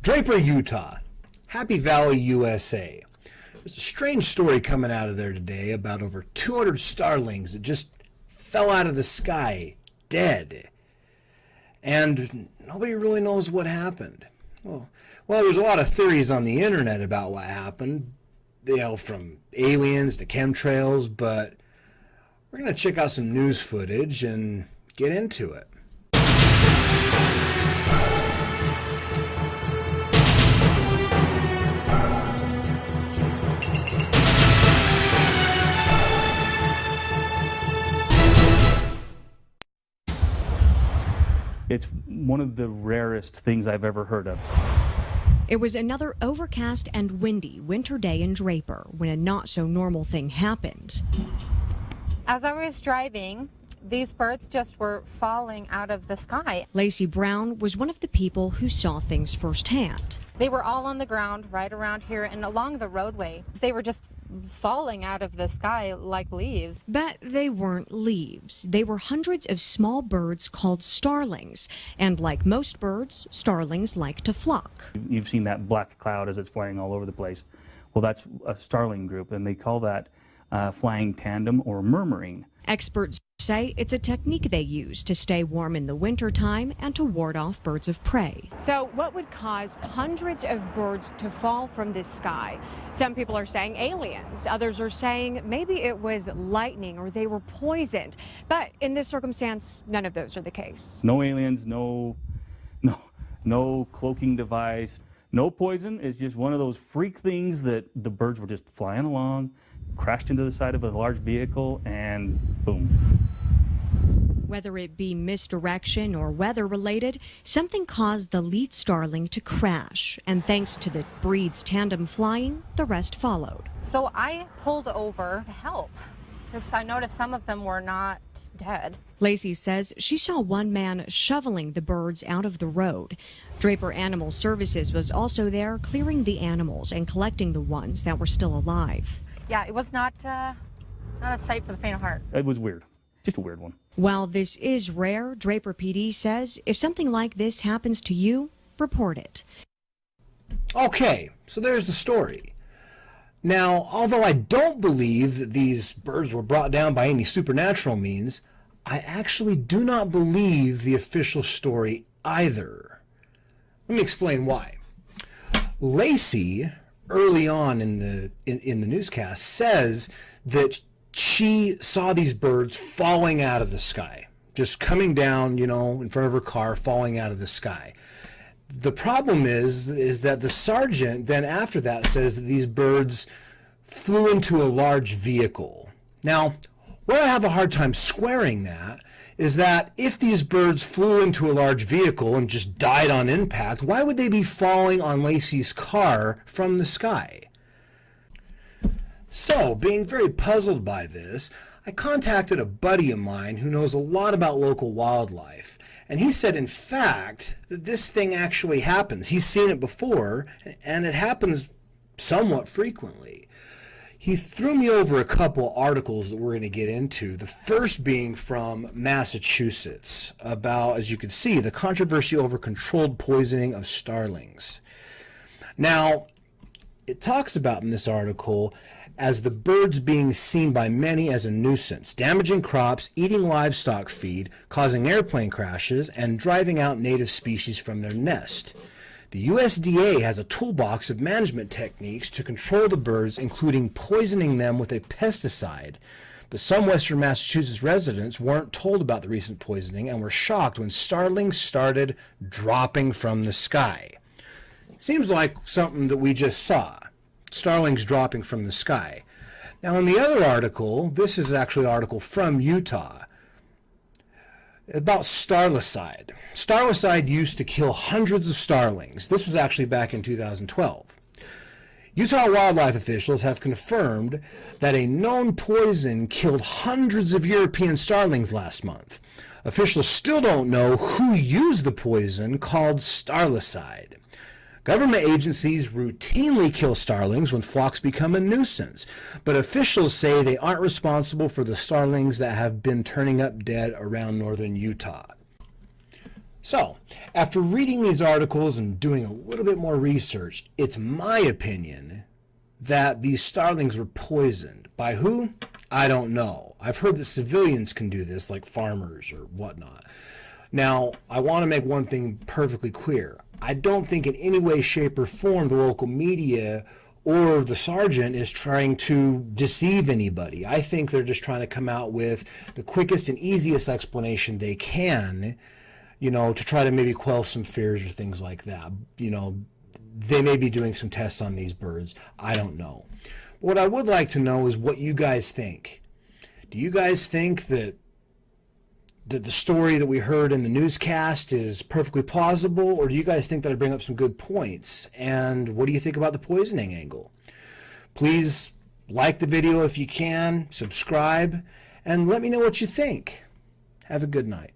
Draper, Utah. Happy Valley, USA. There's a strange story coming out of there today about over 200 starlings that just fell out of the sky, dead. And nobody really knows what happened. Well, there's a lot of theories on the internet about what happened, from aliens to chemtrails, but we're going to check out some news footage and get into it. It's one of the rarest things I've ever heard of. It was another overcast and windy winter day in Draper when a not-so-normal thing happened. As I was driving, these birds just were falling out of the sky. Lacey Brown was one of the people who saw things firsthand. They were all on the ground right around here and along the roadway. They were just falling out of the sky like leaves. But they weren't leaves. They were hundreds of small birds called starlings. And like most birds, starlings like to flock. You've seen that black cloud as it's flying all over the place. Well, that's a starling group, and they call that flying tandem or murmuring. Experts say it's a technique they use to stay warm in the wintertime and to ward off birds of prey. So what would cause hundreds of birds to fall from the sky? Some people are saying aliens. Others are saying maybe it was lightning or they were poisoned. But in this circumstance, none of those are the case. No aliens, no cloaking device, no poison. It's just one of those freak things that the birds were just flying along, crashed into the side of a large vehicle, and boom. Whether it be misdirection or weather-related, something caused the lead starling to crash. And thanks to the breed's tandem flying, the rest followed. So I pulled over to help because I noticed some of them were not dead. Lacey says she saw one man shoveling the birds out of the road. Draper Animal Services was also there clearing the animals and collecting the ones that were still alive. Yeah, it was not a sight for the faint of heart. It was weird. Just a weird one. While this is rare, Draper PD says if something like this happens to you, report it. Okay, so there's the story. Now, although I don't believe that these birds were brought down by any supernatural means, I actually do not believe the official story either. Let me explain why. Lacey, early on in the newscast, says that she saw these birds falling out of the sky, just coming down, in front of her car, falling out of the sky. The problem is that the sergeant then after that says that these birds flew into a large vehicle. Now, where I have a hard time squaring that is that if these birds flew into a large vehicle and just died on impact, why would they be falling on Lacey's car from the sky? So, being very puzzled by this, I contacted a buddy of mine who knows a lot about local wildlife, and he said, in fact, that this thing actually happens. He's seen it before, and it happens somewhat frequently. He threw me over a couple articles that we're going to get into, the first being from Massachusetts about, as you can see, the controversy over controlled poisoning of starlings. Now, it talks about in this article as the birds being seen by many as a nuisance, damaging crops, eating livestock feed, causing airplane crashes, and driving out native species from their nest. The USDA has a toolbox of management techniques to control the birds, including poisoning them with a pesticide. But some Western Massachusetts residents weren't told about the recent poisoning and were shocked when starlings started dropping from the sky. Seems like something that we just saw. Starlings dropping from the sky. Now in the other article, this is actually an article from Utah, about starlicide. Starlicide used to kill hundreds of starlings. This was actually back in 2012. Utah wildlife officials have confirmed that a known poison killed hundreds of European starlings last month. Officials still don't know who used the poison called starlicide. Government agencies routinely kill starlings when flocks become a nuisance, but officials say they aren't responsible for the starlings that have been turning up dead around northern Utah. So, after reading these articles and doing a little bit more research, it's my opinion that these starlings were poisoned. By who? I don't know. I've heard that civilians can do this, like farmers or whatnot. Now, I want to make one thing perfectly clear. I don't think in any way, shape, or form the local media or the sergeant is trying to deceive anybody. I think they're just trying to come out with the quickest and easiest explanation they can, to try to maybe quell some fears or things like that. They may be doing some tests on these birds. I don't know. What I would like to know is what you guys think. Do you guys think that the story that we heard in the newscast is perfectly plausible, or do you guys think that I bring up some good points? And what do you think about the poisoning angle? Please like the video if you can, subscribe, and let me know what you think. Have a good night.